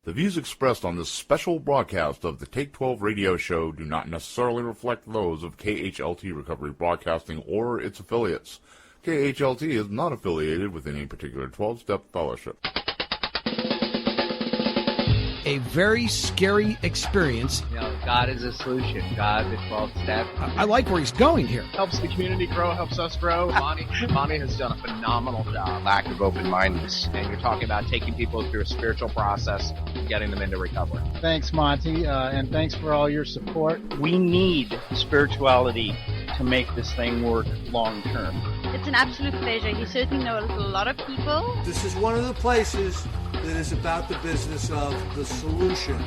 The views expressed on this special broadcast of the Take 12 radio show do not necessarily reflect those of KHLT Recovery Broadcasting or its affiliates. KHLT is not affiliated with any particular 12-step fellowship. A very scary experience. You know, God is a solution. God, the 12 step. I like where he's going here. Helps the community grow, helps us grow. Monty has done a phenomenal job. Lack of open-mindedness. And you're talking about taking people through a spiritual process and getting them into recovery. Thanks, Monty, and thanks for all your support. We need spirituality to make this thing work long term. It's an absolute pleasure. He certainly knows a lot of people. This is one of the places that is about the business of the solution.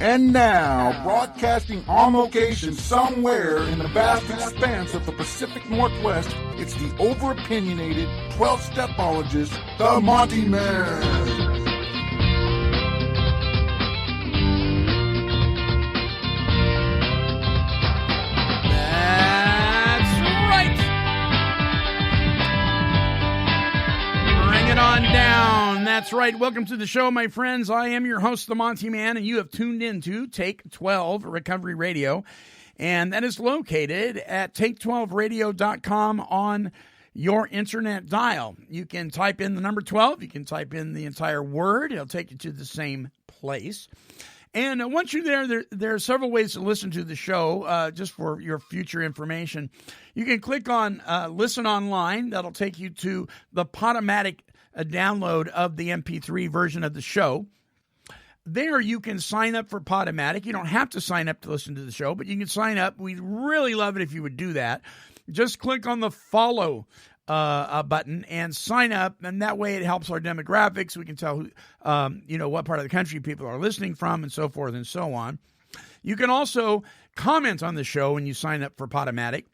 And now, broadcasting on location somewhere in the vast expanse of the Pacific Northwest, it's the over-opinionated 12-stepologist, the Monty'man. That's right. Welcome to the show, my friends. I am your host, the Monty'man, and you have tuned into Take 12 Recovery Radio, and that is located at take12radio.com on your internet dial. You can type in the number 12. You can type in the entire word. It'll take you to the same place. And once you're there are several ways to listen to the show, just for your future information. You can click on Listen Online. That'll take you to the Podomatic download of the MP3 version of the show. There you can sign up for Podomatic. You don't have to sign up to listen to the show, but you can sign up. We'd really love it if you would do that. Just click on the follow button and sign up, and that way it helps our demographics. We can tell who, what part of the country people are listening from, and so forth and so on. You can also comment on the show when you sign up for Podomatic,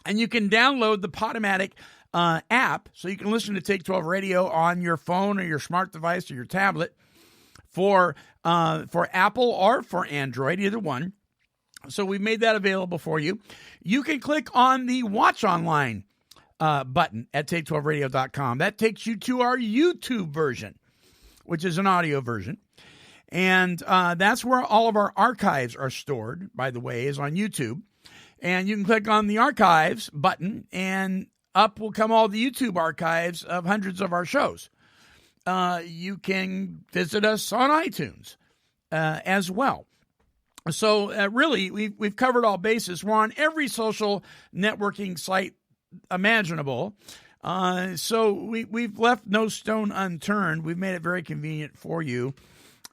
and you can download the Podomatic app, so you can listen to Take 12 Radio on your phone or your smart device or your tablet for Apple or for Android, either one. So we've made that available for you. You can click on the Watch Online button at take12radio.com. That takes you to our YouTube version, which is an audio version. And that's where all of our archives are stored, by the way, is on YouTube. And you can click on the Archives button, and up will come all the YouTube archives of hundreds of our shows. You can visit us on iTunes as well. So really, we've covered all bases. We're on every social networking site imaginable. So we've left no stone unturned. We've made it very convenient for you.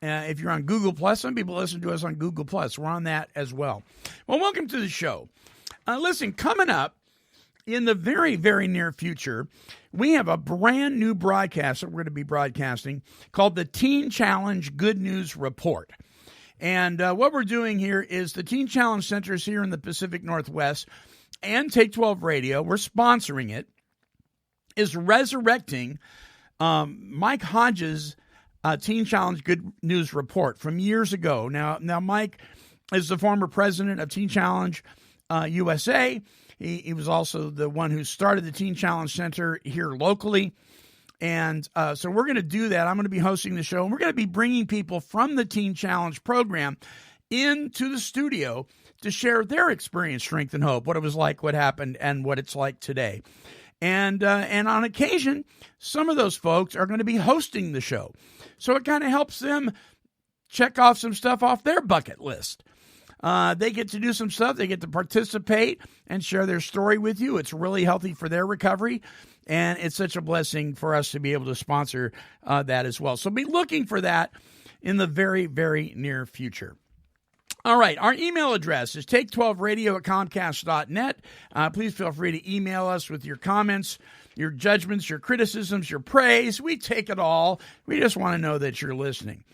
If you're on Google+, some people listen to us on Google+. We're on that as well. Well, welcome to the show. Listen, coming up in the very, very near future, we have a brand new broadcast that we're going to be broadcasting called the Teen Challenge Good News Report. And what we're doing here is the Teen Challenge Centers here in the Pacific Northwest and Take 12 Radio, we're sponsoring it, is resurrecting Mike Hodges' Teen Challenge Good News Report from years ago. Now Mike is the former president of Teen Challenge USA. He was also the one who started the Teen Challenge Center here locally. And so we're going to do that. I'm going to be hosting the show, and we're going to be bringing people from the Teen Challenge program into the studio to share their experience, strength, and hope, what it was like, what happened, and what it's like today. And on occasion, some of those folks are going to be hosting the show. So it kind of helps them check off some stuff off their bucket list. They get to do some stuff. They get to participate and share their story with you. It's really healthy for their recovery, and it's such a blessing for us to be able to sponsor that as well. So be looking for that in the very, very near future. All right, our email address is take12radio@comcast.net. Please feel free to email us with your comments, your judgments, your criticisms, your praise. We take it all. We just want to know that you're listening.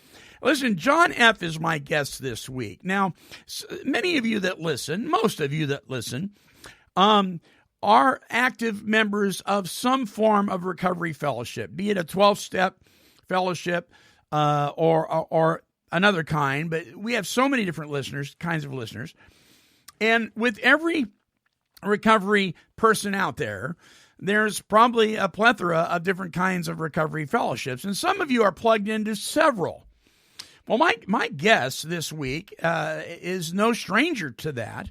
Listen, John F. is my guest this week. Now, many of you that listen, most of you that listen, are active members of some form of recovery fellowship, be it a 12-step fellowship or another kind, but we have so many different kinds of listeners. And with every recovery person out there, there's probably a plethora of different kinds of recovery fellowships. And some of you are plugged into several. Well, my guest this week is no stranger to that.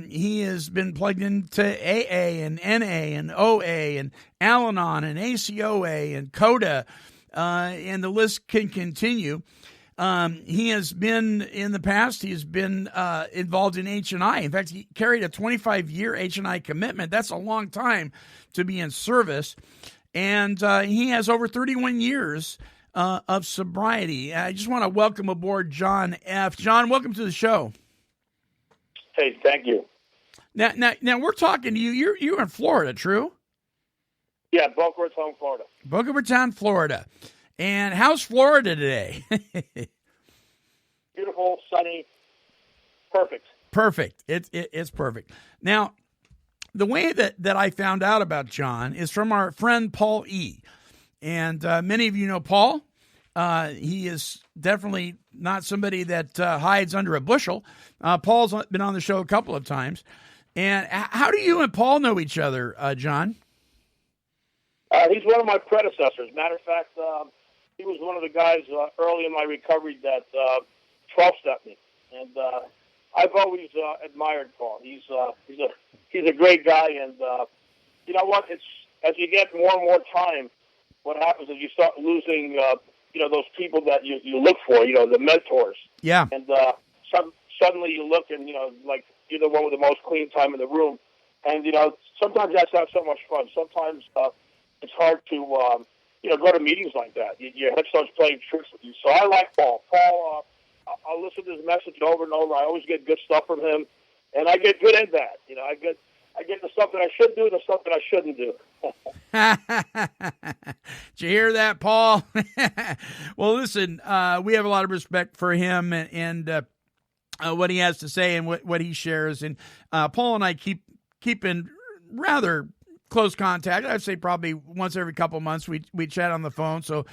He has been plugged into AA and NA and OA and Al-anon and ACOA and CODA, and the list can continue. He has been, in the past, he's been involved in H&I. In fact, he carried a 25-year H&I commitment. That's a long time to be in service. And he has over 31 years of sobriety. I just want to welcome aboard John F. John, welcome to the show. Hey, thank you. Now we're talking to you. You're in Florida, true? Yeah, Boca Raton, Florida. Boca Raton, Florida. And how's Florida today? Beautiful, sunny, perfect. Perfect. It's perfect. Now, the way that I found out about John is from our friend Paul E. And many of you know Paul. He is definitely not somebody that hides under a bushel. Paul's been on the show a couple of times. And how do you and Paul know each other, John? He's one of my predecessors. Matter of fact, he was one of the guys early in my recovery that 12-stepped me. And I've always admired Paul. He's a great guy. And you know what? It's as you get more and more time, what happens is you start losing those people that you look for, the mentors. Yeah. And suddenly you look and, like you're the one with the most clean time in the room. And, sometimes that's not so much fun. Sometimes it's hard to, go to meetings like that. Your head starts playing tricks with you. So I like Paul. Paul, I'll listen to his message over and over. I always get good stuff from him. And I get good and bad. I get the stuff that I should do and the stuff that I shouldn't do. Did you hear that, Paul? Well, listen, we have a lot of respect for him and what he has to say and what he shares. And Paul and I keep in rather close contact. I'd say probably once every couple of months we chat on the phone. So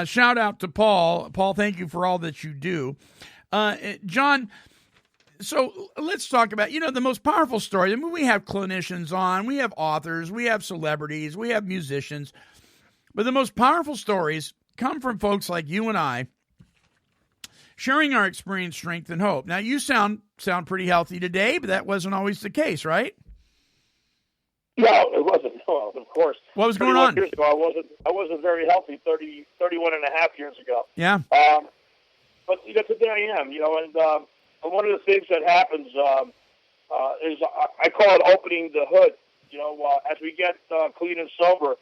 shout out to Paul. Paul, thank you for all that you do. John, so let's talk about, the most powerful story. I mean, we have clinicians on, we have authors, we have celebrities, we have musicians, but the most powerful stories come from folks like you and I sharing our experience, strength, and hope. Now, you sound pretty healthy today, but that wasn't always the case, right? No, it wasn't. No, of course. What was going on? Years ago, I wasn't very healthy 31 and a half years ago. Yeah. But today I am, and one of the things that happens is I call it opening the hood. As we get clean and sober,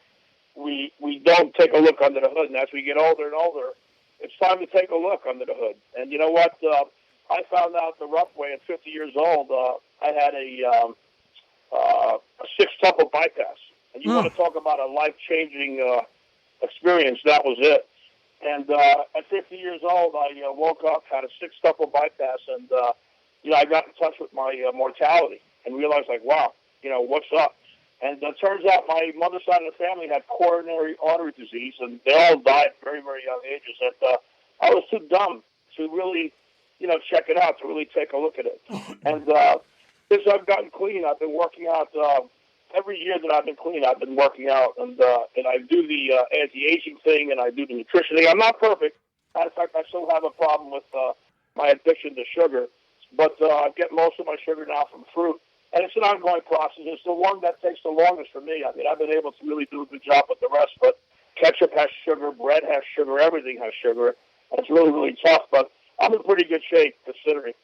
we don't take a look under the hood. And as we get older and older, it's time to take a look under the hood. And you know what? I found out the rough way at 50 years old. I had a 6-tuple bypass. And you want to talk about a life-changing experience, that was it. And at 50 years old, I woke up, had a 6-tuple bypass, and I got in touch with my mortality and realized, wow, what's up? And it turns out my mother's side of the family had coronary artery disease, and they all died at very, very young ages. And I was too dumb to really, check it out, to really take a look at it. And since I've gotten clean, I've been working out. Every year that I've been clean, I've been working out, and I do the anti-aging thing, and I do the nutrition thing. I'm not perfect. Matter of fact, I still have a problem with my addiction to sugar, but I get most of my sugar now from fruit, and it's an ongoing process. It's the one that takes the longest for me. I mean, I've been able to really do a good job with the rest, but ketchup has sugar, bread has sugar, everything has sugar. It's really, really tough, but I'm in pretty good shape considering.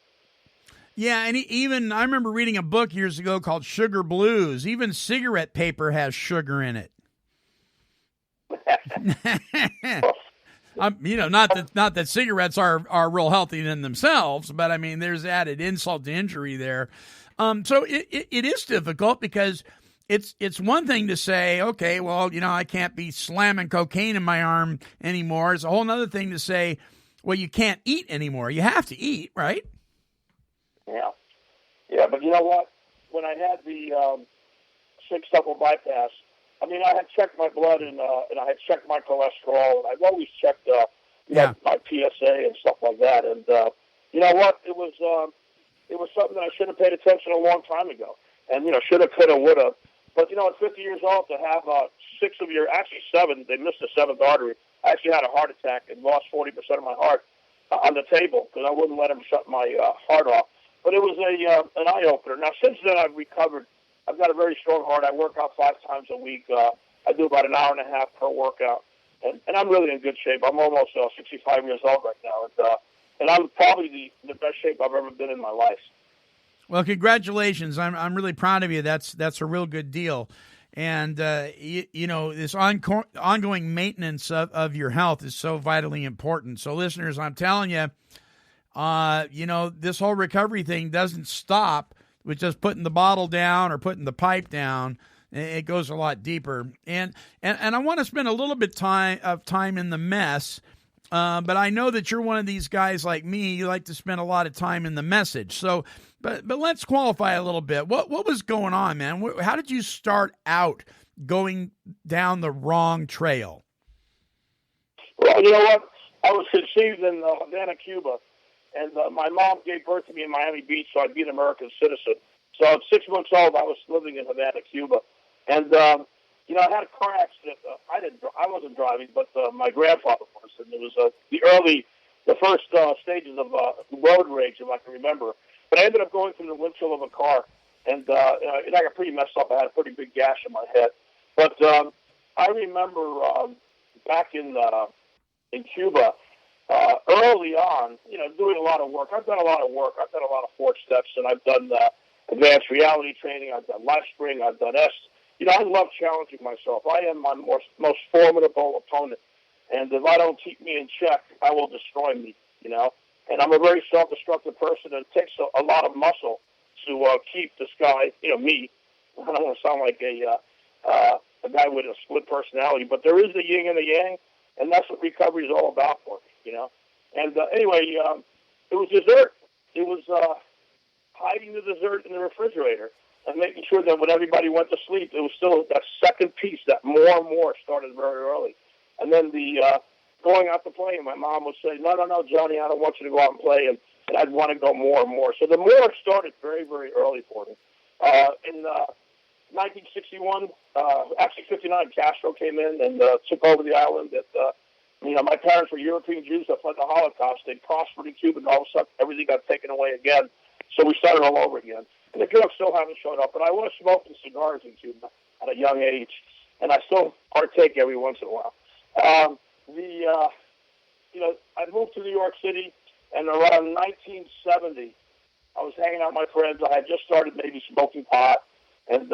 Yeah, and even I remember reading a book years ago called Sugar Blues. Even cigarette paper has sugar in it. Not that cigarettes are real healthy in themselves, but I mean, there's added insult to injury there. So it is difficult because it's one thing to say, okay, well, I can't be slamming cocaine in my arm anymore. It's a whole other thing to say, well, you can't eat anymore. You have to eat, right? Yeah, but you know what? When I had the 6-tuple bypass, I mean, I had checked my blood and I had checked my cholesterol. And I've always checked my PSA and stuff like that. And you know what? It was something that I should have paid attention a long time ago. And, shoulda, coulda, woulda. But, at 50 years old, to have seven, they missed the seventh artery. I actually had a heart attack and lost 40% of my heart on the table because I wouldn't let them shut my heart off. But it was an eye-opener. Now, since then, I've recovered. I've got a very strong heart. I work out 5 times a week. I do about an hour and a half per workout. And I'm really in good shape. I'm almost 65 years old right now. And I'm probably the best shape I've ever been in my life. Well, congratulations. I'm really proud of you. That's a real good deal. And, this ongoing maintenance of your health is so vitally important. So, listeners, I'm telling you, this whole recovery thing doesn't stop with just putting the bottle down or putting the pipe down. It goes a lot deeper. And I want to spend a little bit of time in the mess, but I know that you're one of these guys like me. You like to spend a lot of time in the message. So, but let's qualify a little bit. What was going on, man? How did you start out going down the wrong trail? Well, you know what? I was conceived in Havana, Cuba, and my mom gave birth to me in Miami Beach, so I'd be an American citizen. So at 6 months old, I was living in Havana, Cuba. And, I had a car accident. I wasn't driving, but my grandfather was. And it was the first stages of road rage, if I can remember. But I ended up going through the windshield of a car, and I got pretty messed up. I had a pretty big gash in my head. But I remember back in Cuba, early on, doing a lot of work. I've done a lot of work. I've done a lot of 4 steps, and I've done advanced reality training. I've done life spring. I've done I love challenging myself. I am my most formidable opponent. And if I don't keep me in check, I will destroy me, And I'm a very self-destructive person, and it takes a lot of muscle to keep this guy, me. I don't want to sound like a guy with a split personality, but there is the yin and the yang, and that's what recovery is all about for me, And anyway, it was dessert. It was hiding the dessert in the refrigerator and making sure that when everybody went to sleep, it was still that second piece that more and more started very early. And then the going out to play, and my mom would say, no, Johnny, I don't want you to go out and play. And I'd want to go more and more. So the more started very, very early for me. In 1961, actually 59, Castro came in and took over the island. My parents were European Jews that fled the Holocaust. They prospered in Cuba, and all of a sudden everything got taken away again. So we started all over again. And the drugs still haven't showed up. But I was smoking cigars in Cuba at a young age, and I still partake every once in a while. I moved to New York City, and around 1970, I was hanging out with my friends. I had just started maybe smoking pot and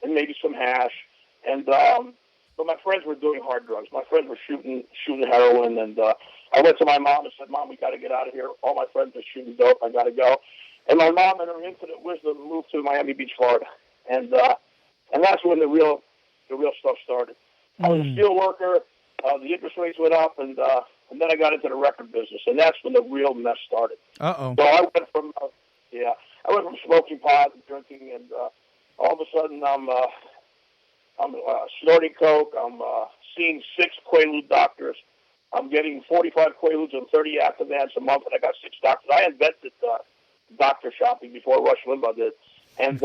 maybe some hash, but my friends were doing hard drugs. My friends were shooting heroin, and I went to my mom and said, "Mom, we got to get out of here. All my friends are shooting dope. I got to go." And my mom, in her infinite wisdom, moved to Miami Beach, Florida, and that's when the real stuff started. I was a steel worker. The interest rates went up, and then I got into the record business, and that's when the real mess started. Uh-oh. So I went from smoking pot and drinking, and all of a sudden I'm snorting coke. I'm seeing 6 Quaalude doctors. I'm getting 45 Quaaludes and 30 Activans a month, and I got 6 doctors. I invented doctor shopping before Rush Limbaugh did, and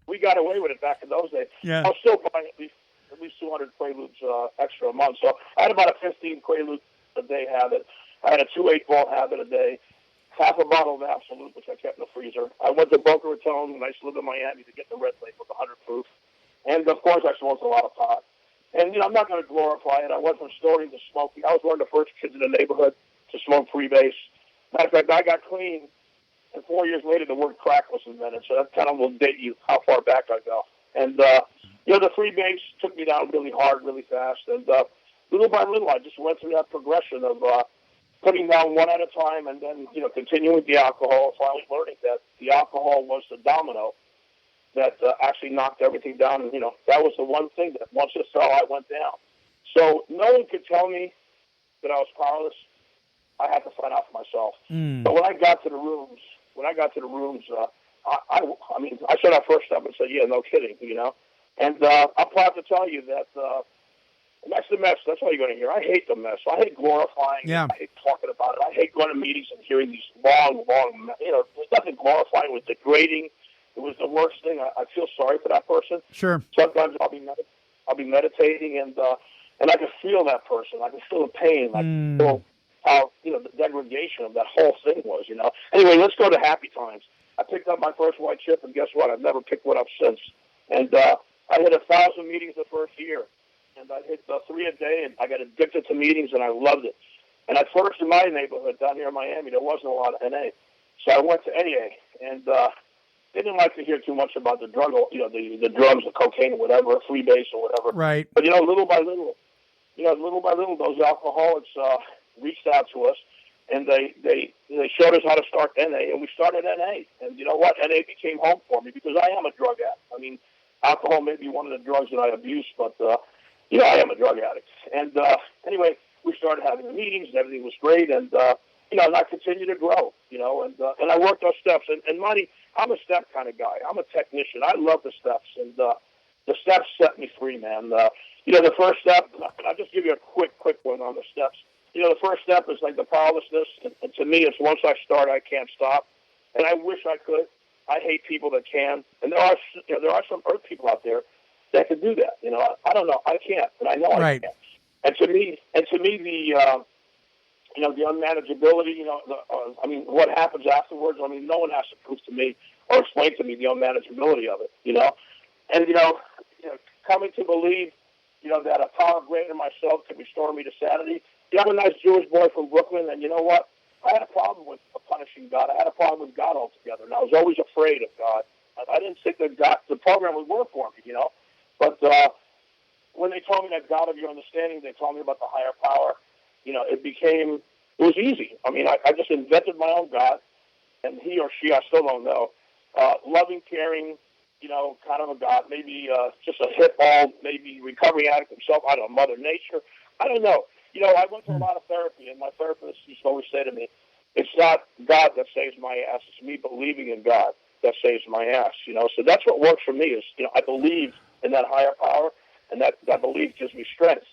we got away with it back in those days. Yeah. I was still buying at least 200 Quaaludes extra a month. So I had about a 15 Quaalude a day habit. I had a 2 8-ball habit a day, half a bottle of Absolute, which I kept in the freezer. I went to Boca Raton when I used to live in Miami to get the red label, the 100 proof. And, of course, I smoked a lot of pot. And, I'm not going to glorify it. I went from snorting to smoking. I was one of the first kids in the neighborhood to smoke freebase. Matter of fact, I got clean, and 4 years later, the word crack was invented. So that kind of will date you how far back I go. And, the freebase took me down really hard, really fast. And little by little, I just went through that progression of putting down one at a time and then, continuing with the alcohol, finally learning that the alcohol was the domino that actually knocked everything down. And, that was the one thing that once it fell, I went down. So no one could tell me that I was powerless. I had to find out for myself. But when I got to the rooms, I shut our first step and said, yeah, no kidding, And I'm proud to tell you that And that's the mess. That's all you're going to hear. I hate the mess. I hate glorifying it. I hate talking about it. I hate going to meetings and hearing these long, there's nothing glorifying. It was degrading. It was the worst thing. I feel sorry for that person. Sure. Sometimes I'll be meditating, and I can feel that person. I can feel the pain. I can feel how, the degradation of that whole thing was, Anyway, let's go to happy times. I picked up my first white chip, and guess what? I've never picked one up since. And I hit 1,000 meetings the first year, and I hit 3 a day, and I got addicted to meetings, and I loved it. And at first in my neighborhood down here in Miami, there wasn't a lot of NA. So I went to NA, and they didn't like to hear too much about the drug, the drugs, the cocaine, or whatever, freebase or whatever. Right. But, little by little, those alcoholics reached out to us, and they showed us how to start NA, and we started NA. And you know what? NA became home for me because I am a drug addict. I mean, alcohol may be one of the drugs that I abuse, but, I am a drug addict. And anyway, we started having the meetings, and everything was great, and and I continued to grow, and I worked those steps. And Monty, I'm a step kind of guy. I'm a technician. I love the steps, and the steps set me free, man. The first step, I'll just give you a quick one on the steps. The first step is like the powerlessness, and to me, it's once I start, I can't stop. And I wish I could. I hate people that can, and there are some earth people out there that can do that. I don't know. I can't, but I know I can. And to me, the the unmanageability, what happens afterwards, no one has to prove to me or explain to me the unmanageability of it, And, coming to believe, that a power greater than myself can restore me to sanity. I'm a nice Jewish boy from Brooklyn, and you know what? I had a problem with punishing God. I had a problem with God altogether, and I was always afraid of God. I didn't think that God, the program would work for me, But when they told me that God of your understanding, they told me about the higher power, it was easy. I mean, I just invented my own God, and he or she, I still don't know, loving, caring, kind of a God, maybe just a hit ball, maybe recovery addict himself, I don't know, Mother Nature, I don't know. I went to a lot of therapy, and my therapist used to always say to me, it's not God that saves my ass, it's me believing in God that saves my ass, So that's what works for me is, I believe in that higher power, and that belief gives me strength.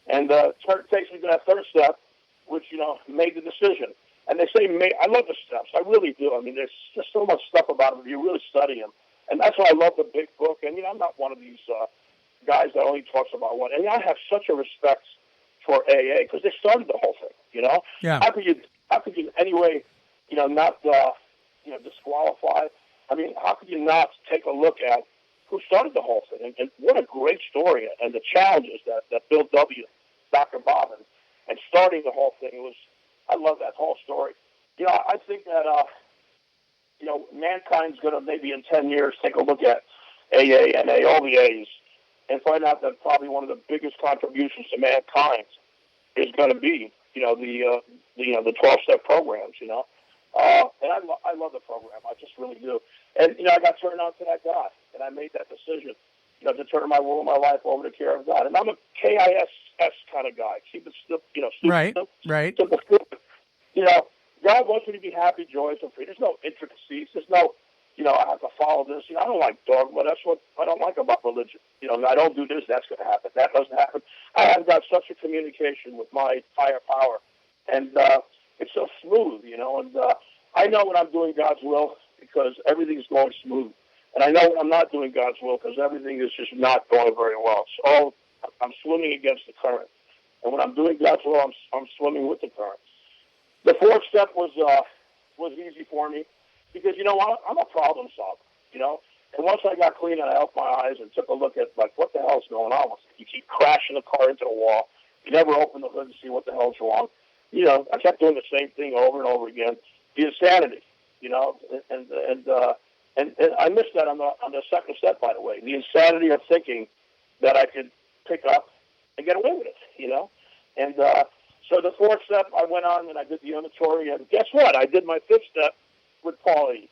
And it takes me to that third step, which, made the decision. And they say, I love the steps. I really do. I mean, there's just so much stuff about them if you really study them. And that's why I love the big book. And, I'm not one of these guys that only talks about one. And I have such a respect for AA because they started the whole thing, Yeah. How could you in any way, not, disqualify? I mean, how could you not take a look at who started the whole thing? And what a great story and the challenges that Bill W., Dr. Bob, and starting the whole thing I love that whole story. I think that, mankind's going to maybe in 10 years take a look at AA, NA, all the A's, and find out that probably one of the biggest contributions to mankind is going to be, the 12-step programs, And I love the program. I just really do. And, I got turned on to that God, and I made that decision, to turn my will and my life over to the care of God. And I'm a KISS kind of guy. Keep it simple, stupid. Right. Simple, stupid. God wants me to be happy, joyous, and free. There's no intricacies. There's no, I have to follow this. I don't like dogma. That's what I don't like about religion. I don't do this, that's going to happen. That doesn't happen. I have got such a communication with my higher power. And it's so smooth, and I know when I'm doing God's will because everything's going smooth. And I know when I'm not doing God's will because everything is just not going very well. So I'm swimming against the current. And when I'm doing God's will, I'm swimming with the current. The fourth step was easy for me because, I'm a problem solver, And once I got clean and I opened my eyes and took a look at, what the hell's going on with it? You keep crashing the car into the wall. You never open the hood to see what the hell's wrong. I kept doing the same thing over and over again. The insanity, and I missed that on the second step, by the way. The insanity of thinking that I could pick up and get away with it, And so the fourth step, I went on and I did the inventory, and guess what? I did my fifth step with Paulie,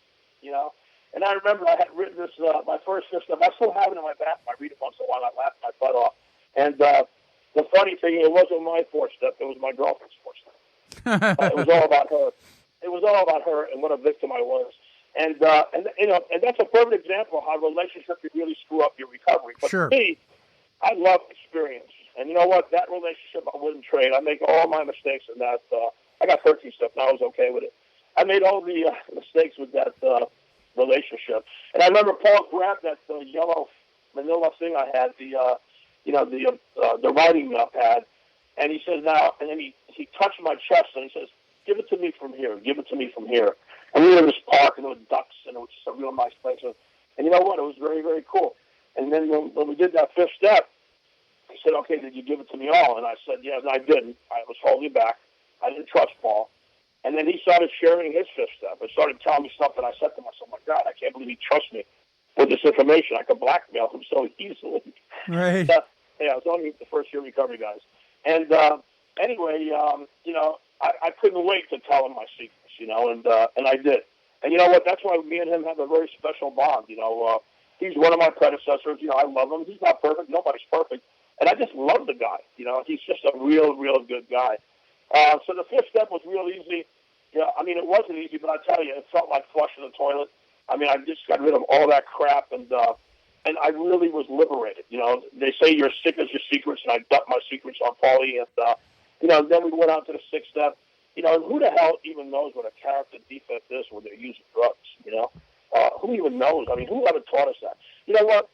And I remember I had written this, my first fifth step. I still have it in my bathroom. I read it once in a while. I laugh my butt off. And the funny thing, it wasn't my fourth step. It was my girlfriend's fourth step. It was all about her. It was all about her and what a victim I was. And that's a perfect example of how a relationship could really screw up your recovery. But Sure. for me, I love experience. And you know what? That relationship I wouldn't trade. I make all my mistakes in that. I got 13 steps, and I was okay with it. I made all the mistakes with that relationship. And I remember Paul grabbed that yellow manila thing I had, the writing pad, and he says, now, and then he touched my chest, and he says, give it to me from here, give it to me from here. And we were in this park, and there were ducks, and it was just a real nice place. And you know what? It was very, very cool. And then when we did that fifth step, he said, okay, did you give it to me all? And I said, yes, and I didn't. I was holding back. I didn't trust Paul. And then he started sharing his fifth step and started telling me stuff, and I said to myself, my God, I can't believe he trusts me with this information. I could blackmail him so easily. Right. Yeah, it was only the first year recovery, guys. And anyway, I couldn't wait to tell him my secrets, and I did. And you know what? That's why me and him have a very special bond. He's one of my predecessors. I love him. He's not perfect. Nobody's perfect. And I just love the guy. He's just a real, real good guy. So the fifth step was real easy. It wasn't easy, but I tell you, it felt like flushing the toilet. I just got rid of all that crap, and I really was liberated. They say you're as sick as your secrets, and I dumped my secrets on Paulie, and then we went on to the sixth step. And who the hell even knows what a character defect is when they're using drugs? Who even knows? Who ever taught us that? You know what?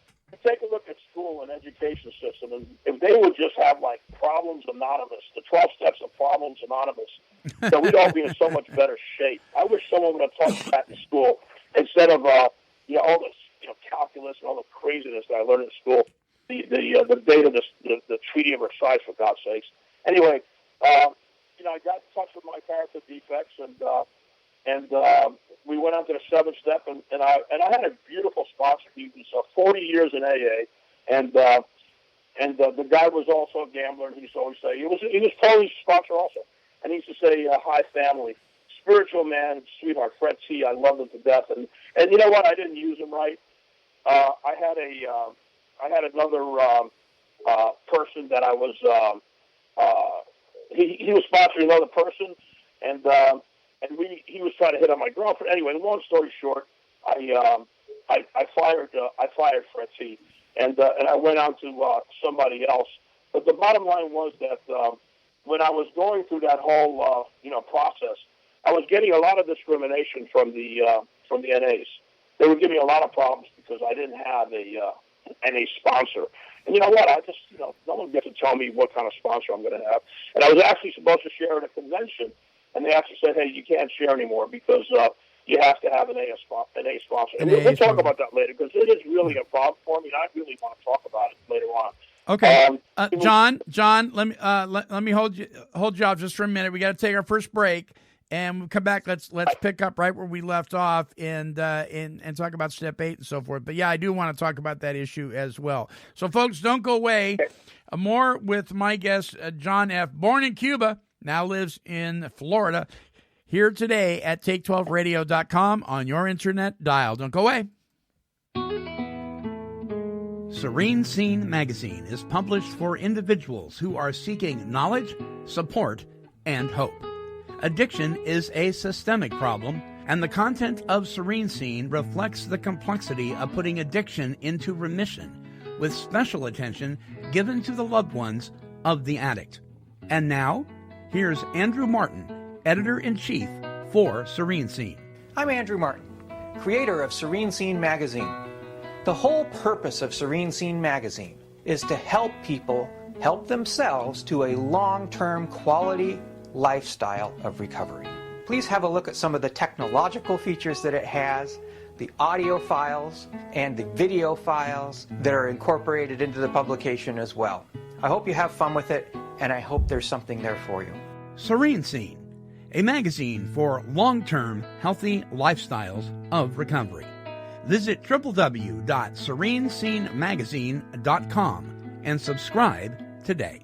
Take a look at school and education system, and if they would just have like Problems Anonymous, the 12 steps of Problems Anonymous, we'd all be in so much better shape. I wish someone would have taught that in school instead of all this calculus and all the craziness that I learned in school. The date of the Treaty of Versailles, for God's sakes. Anyway, I got in touch with my character defects, and we went on to the seventh step, and I had a beautiful sponsor. He was 40 years in AA, and the guy was also a gambler, and he used to always say, he was Paulie's sponsor also, and he used to say, hi, family, spiritual man, sweetheart, Fred T. I love him to death, and you know what? I didn't use him right. I had another person that I was. He was sponsoring another person, and he was trying to hit on my girlfriend. Anyway, long story short, I fired Fred T. And I went on to somebody else. But the bottom line was that when I was going through that whole process, I was getting a lot of discrimination from the NAs. They were giving me a lot of problems because I didn't have a NA sponsor. And you know what? I just no one gets to tell me what kind of sponsor I'm going to have. And I was actually supposed to share at a convention, and they actually said, hey, you can't share anymore because you have to have an AA sponsor. And we'll talk about that later because it is really a problem for me, and I really want to talk about it later on. Okay, John, let me hold you off just for a minute. We got to take our first break, and we'll come back. Let's pick up right where we left off and talk about step 8 and so forth. But yeah, I do want to talk about that issue as well. So folks, don't go away. More with my guest, John F., born in Cuba, now lives in Florida, here today at Take12Radio.com on your internet dial. Don't go away. Serene Scene Magazine is published for individuals who are seeking knowledge, support, and hope. Addiction is a systemic problem, and the content of Serene Scene reflects the complexity of putting addiction into remission, with special attention given to the loved ones of the addict. And now, here's Andrew Martin, Editor-in-Chief for Serene Scene. I'm Andrew Martin, creator of Serene Scene Magazine. The whole purpose of Serene Scene Magazine is to help people help themselves to a long-term quality lifestyle of recovery. Please have a look at some of the technological features that it has, the audio files and the video files that are incorporated into the publication as well. I hope you have fun with it, and I hope there's something there for you. Serene Scene, a magazine for long-term healthy lifestyles of recovery. Visit www.serenescenemagazine.com and subscribe today.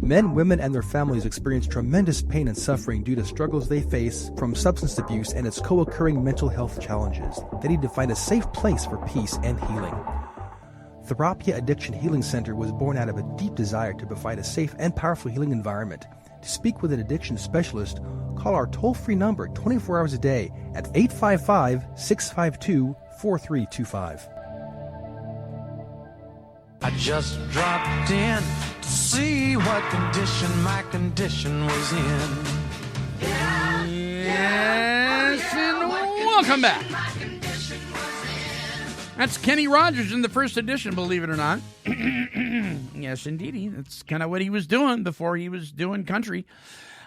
Men, women, and their families experience tremendous pain and suffering due to struggles they face from substance abuse and its co-occurring mental health challenges. They need to find a safe place for peace and healing. Therapia Addiction Healing Center was born out of a deep desire to provide a safe and powerful healing environment. To speak with an addiction specialist, call our toll-free number 24 hours a day at 855-652-4325. I just dropped in to see what condition my condition was in. Yes, and welcome back. That's Kenny Rogers in the first edition, believe it or not. Yes, indeedy. That's kind of what he was doing before he was doing country.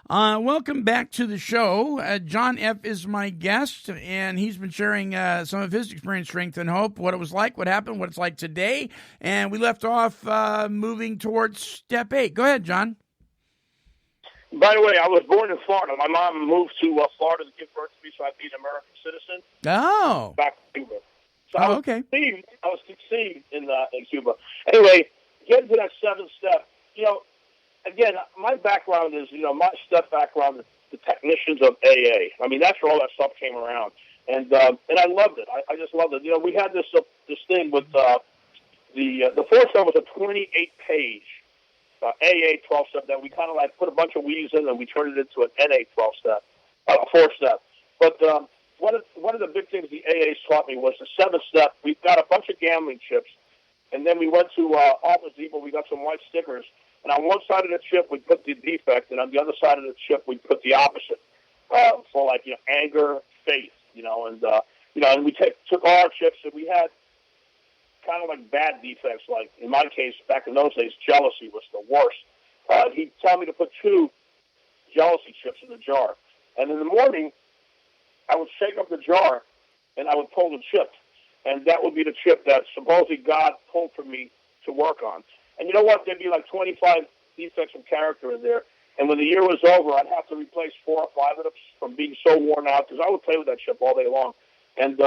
Welcome back to the show. John F. is my guest, and he's been sharing some of his experience, strength, and hope, what it was like, what happened, what it's like today. And we left off moving towards step 8. Go ahead, John. By the way, I was born in Florida. My mom moved to Florida to give birth to me, so I'd be an American citizen. Oh. Back to Cuba. So okay. I was conceived in Cuba. Anyway, getting to that 7th step, again, my background is, my step background is the technicians of AA. I mean, that's where all that stuff came around. And I loved it. I just loved it. We had this thing with the 4th step was a 28-page AA 12-step that we kind of like put a bunch of weeds in and we turned it into an NA 12-step, 4-step. But one of the big things the AAs taught me was the 7th step. We got a bunch of gambling chips, and then we went to Office Depot. We got some white stickers. And on one side of the chip, we put the defect, and on the other side of the chip, we put the opposite for like anger, faith, and we took all our chips, and we had kind of like bad defects. Like in my case, back in those days, jealousy was the worst. He'd tell me to put 2 jealousy chips in the jar, and in the morning, I would shake up the jar, and I would pull the chip, and that would be the chip that supposedly God pulled for me to work on. And you know what? There'd be like 25 defects of character in there. And when the year was over, I'd have to replace 4 or 5 of them from being so worn out because I would play with that chip all day long. And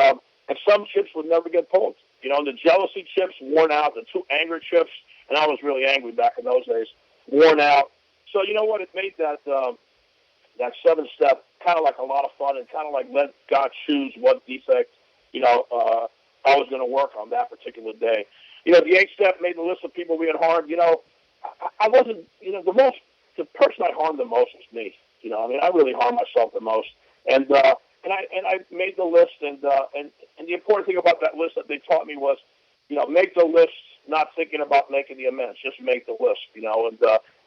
some chips would never get pulled. The jealousy chips worn out, the 2 anger chips, and I was really angry back in those days, worn out. So you know what? It made that 7th step kind of like a lot of fun and kind of like let God choose what defect, I was going to work on that particular day. The 8th step made the list of people we had harmed. I wasn't, the person I harmed the most was me. I really harmed myself the most. And I made the list. And the important thing about that list that they taught me was, make the list, not thinking about making the amends. Just make the list, And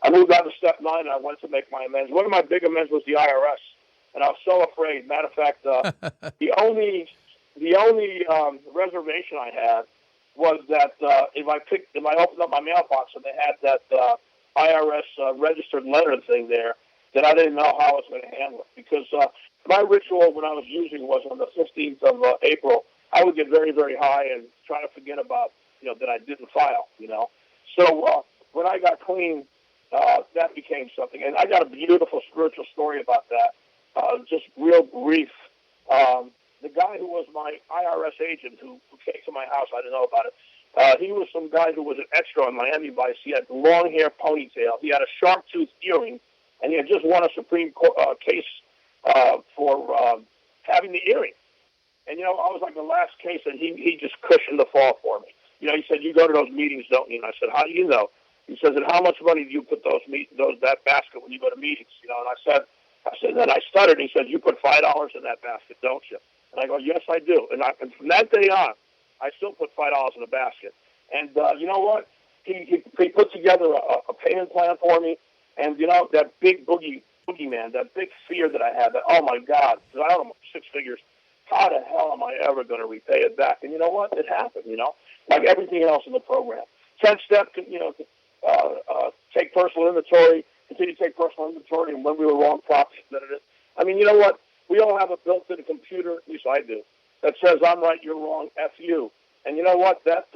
I moved on to step 9, and I went to make my amends. One of my big amends was the IRS, and I was so afraid. Matter of fact, the only reservation I had was that if I opened up my mailbox and they had that IRS registered letter thing there, that I didn't know how I was going to handle it. Because my ritual when I was using was on the 15th of April, I would get very, very high and try to forget about, that I didn't file, So when I got clean, that became something. And I got a beautiful spiritual story about that, just real brief. The guy who was my IRS agent who came to my house, I didn't know about it. He was some guy who was an extra on Miami Vice. He had long hair ponytail. He had a sharp tooth earring, and he had just won a Supreme Court case for having the earring. And, I was like the last case, and he just cushioned the fall for me. He said, you go to those meetings, don't you? And I said, how do you know? He says, and how much money do you put that basket when you go to meetings? And I said, then I stuttered. He said, you put $5 in that basket, don't you? And I go, yes, I do. And from that day on, I still put $5 in the basket. And you know what? He put together a payment plan for me. And, that big boogeyman, that big fear that I had, that, oh, my God, because I owe him 6 figures, how the hell am I ever going to repay it back? And you know what? It happened, like everything else in the program. 10th step, take personal inventory, continue to take personal inventory, and when we were wrong, properly admitted it. I mean, you know what? We all have a built-in computer, at least I do, that says I'm right, you're wrong, F you. And you know what? That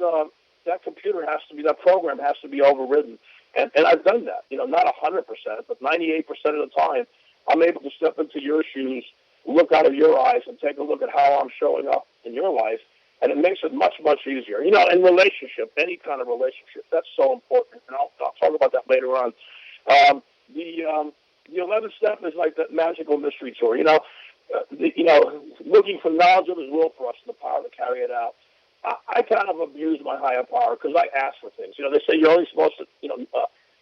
computer has to be, that program has to be overridden. And I've done that. Not 100%, but 98% of the time, I'm able to step into your shoes, look out of your eyes, and take a look at how I'm showing up in your life. And it makes it much, much easier. In relationship, any kind of relationship, that's so important. And I'll talk about that later on. The 11th step is like that magical mystery tour. Looking for knowledge of His will for us and the power to carry it out. I kind of abuse my higher power because I ask for things. They say you're only supposed to,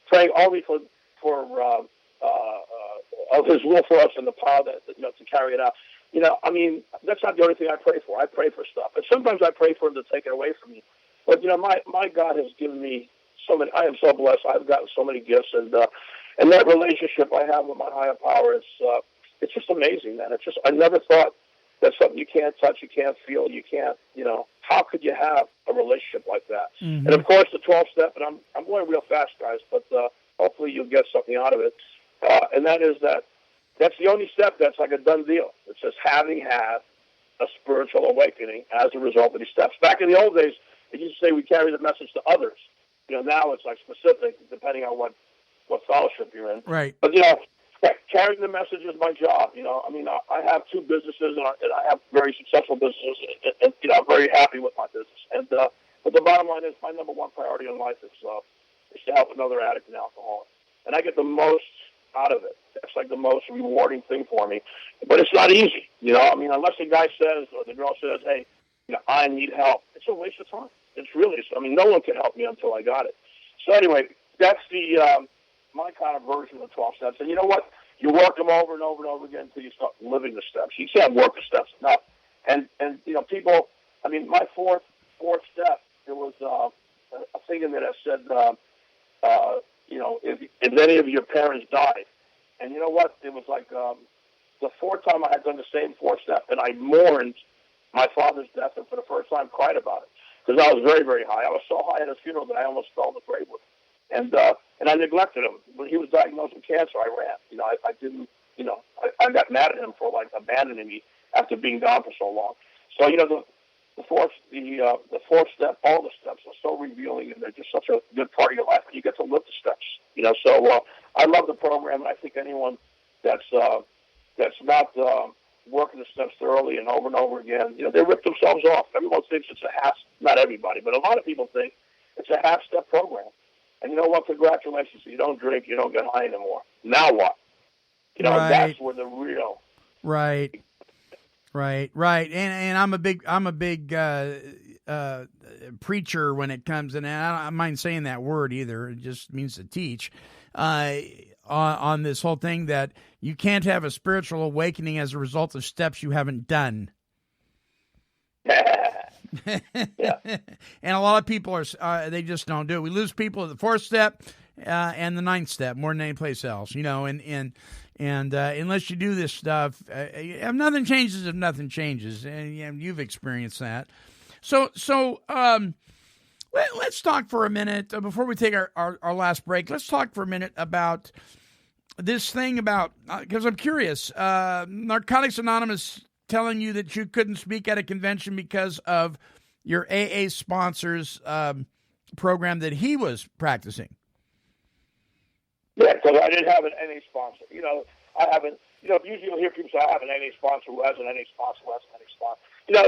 pray only for of His will for us and the power that to carry it out. That's not the only thing I pray for. I pray for stuff, and sometimes I pray for Him to take it away from me. But, my God has given me so many. I am so blessed. I've gotten so many gifts, and that relationship I have with my higher power is it's just amazing, man. It's just I never thought that's something you can't touch, you can't feel, you can't. How could you have a relationship like that? Mm-hmm. And of course, the 12-step. And I'm going real fast, guys, but hopefully you'll get something out of it. And that is that's the only step that's like a done deal. It says having had a spiritual awakening as a result of these steps. Back in the old days, it used to say we carry the message to others. Now it's like specific, depending on what fellowship you're in. Right. But, carrying the message is my job. I have two businesses, and I have very successful businesses, and I'm very happy with my business. And but the bottom line is my number one priority in life is to help another addict and alcoholic. And I get the most out of it. It's like the most rewarding thing for me. But it's not easy, unless the guy says or the girl says, hey, I need help. It's a waste of time. It's really, no one can help me until I got it. So anyway, that's my kind of version of the 12 steps. And you know what? You work them over and over and over again until you start living the steps. You can't work the steps enough. And people, my fourth step, there was a thing in there that said, if any of your parents died. And you know what? It was like the fourth time I had done the same fourth step, and I mourned my father's death, and for the first time cried about it. Because I was very, very high. I was so high at his funeral that I almost fell in the grave with him. And I neglected him. When he was diagnosed with cancer, I ran. I didn't, I got mad at him for, abandoning me after being gone for so long. So, the fourth step, all the steps are so revealing, and they're just such a good part of your life, and you get to live the steps. So I love the program, and I think anyone that's not working the steps thoroughly and over again, they rip themselves off. Everyone thinks it's a half, not everybody, but a lot of people think it's a half-step program. And you know what? Congratulations. You don't drink, you don't get high anymore. Now what? Right. That's where the real. Right. And I'm a big preacher when it comes, and I don't mind saying that word either. It just means to teach on this whole thing that you can't have a spiritual awakening as a result of steps you haven't done. Yeah. And a lot of people they just don't do it. We lose people at the fourth step and the ninth step more than any place else, and unless you do this stuff, if nothing changes, and you've experienced that. So let's talk for a minute before we take our last break. Let's talk for a minute about this thing about, because I'm curious, Narcotics Anonymous telling you that you couldn't speak at a convention because of your AA sponsor's program that he was practicing. Yeah, because I didn't have an NA sponsor. I haven't, usually you'll hear people say, I have an NA sponsor who has an NA sponsor who has an NA sponsor.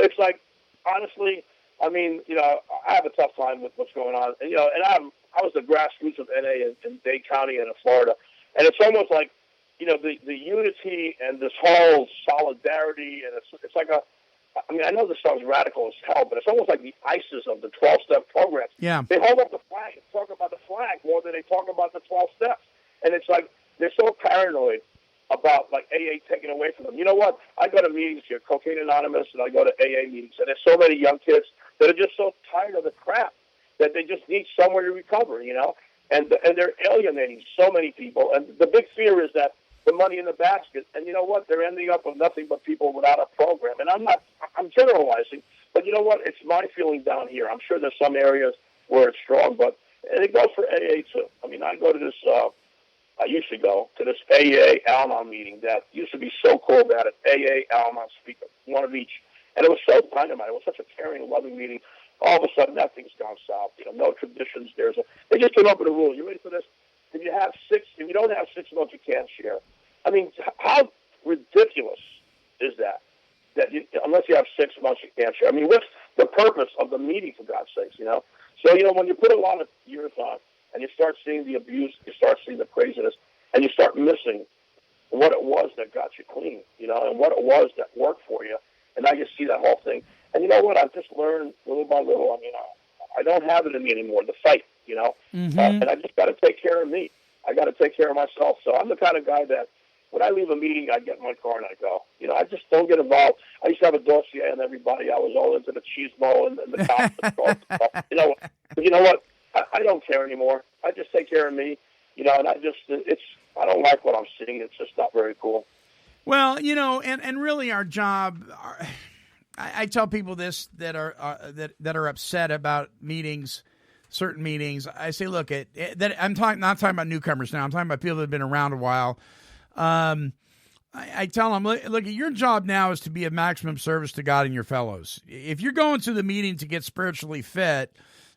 It's like, honestly, I have a tough time with what's going on. And, I was the grassroots of NA in Dade County and in Florida. And it's almost like, the unity and this whole solidarity, and it's like I know this sounds radical as hell, but it's almost like the ISIS of the 12-step program. Yeah. They hold up the flag and talk about the flag more than they talk about the 12 steps. And it's like they're so paranoid about AA taking away from them. You know what? I go to meetings here, Cocaine Anonymous, and I go to AA meetings, and there's so many young kids that are just so tired of the crap that they just need somewhere to recover, and they're alienating so many people. And the big fear is that the money in the basket, and you know what? They're ending up with nothing but people without a program. And I'm generalizing, but you know what? It's my feeling down here. I'm sure there's some areas where it's strong, but it goes for AA too. I go to this, I used to go to this AA Al-anon meeting that used to be so cool. They had an AA Al-anon speaker, one of each. And it was so dynamite. It was such a caring, loving meeting. All of a sudden, that thing's gone south. No traditions. They just came up with a rule. You ready for this? If you don't have 6 months, you can't share. How ridiculous is that? Unless you have 6 months, you can't share. What's the purpose of the meeting, for God's sakes, So, when you put a lot of years on and you start seeing the abuse, you start seeing the craziness, and you start missing what it was that got you clean, and what it was that worked for you, and now you see that whole thing. And you know what? I've just learned little by little. I don't have it in me anymore, the fight, Mm-hmm. And I just got to take care of me. I got to take care of myself. So I'm the kind of guy that, when I leave a meeting, I get in my car and I go. You know, I just don't get involved. I used to have a dossier on everybody. I was all into the cheesemo and the cops. You know, but you know what? I don't care anymore. I just take care of me. You know, and I don't like what I'm seeing. It's just not very cool. Well, you know, and really our job, I tell people this that are upset about meetings, certain meetings. I say, look, I'm not talking about newcomers now. I'm talking about people that have been around a while. I tell them, look, your job now is to be of maximum service to God and your fellows. If you're going to the meeting to get spiritually fit,